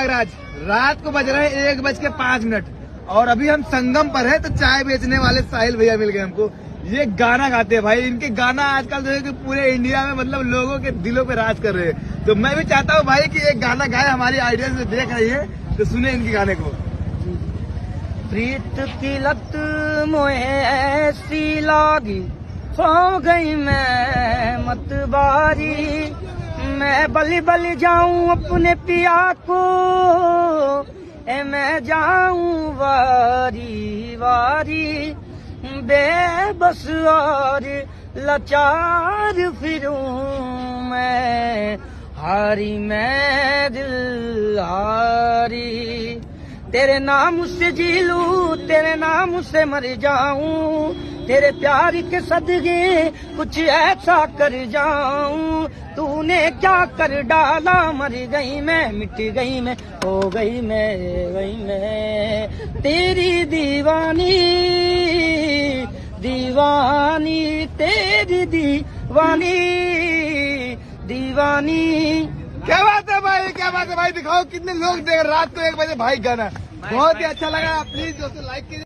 प्रयागराज, रात को बज रहे हैं 1:05 और अभी हम संगम पर है। तो चाय बेचने वाले साहिल भैया मिल गए हमको। ये गाना गाते हैं भाई। इनके गाना आजकल जो है कि पूरे इंडिया में मतलब लोगों के दिलों पे राज कर रहे हैं। तो मैं भी चाहता हूँ भाई कि एक गाना गाए, हमारी आइडिया से देख रही है तो सुने इनके गाने को। प्रीत की लत मोहे ऐसी लागी, सो गई मैं मतवारी, मैं बलि बलि जाऊं अपने पिया को, मैं जाऊं वारी वारी, बेबस और लाचार फिरूं मैं, हारी मैं दिल हारी। तेरे नाम से जी लूं, तेरे नाम से मर जाऊं, तेरे प्यार के सदके कुछ ऐसा कर जाऊं। तूने क्या कर डाला, मर गई मैं, मिट गई मैं, हो गई मैं तेरी दीवानी दीवानी, तेरी दीवानी दीवानी। क्या बात है भाई, क्या बात है भाई। दिखाओ कितने लोग देख रात को 1 बजे भाई गाना। बहुत ही अच्छा लगा। प्लीज दोस्तों लाइक कीजिए।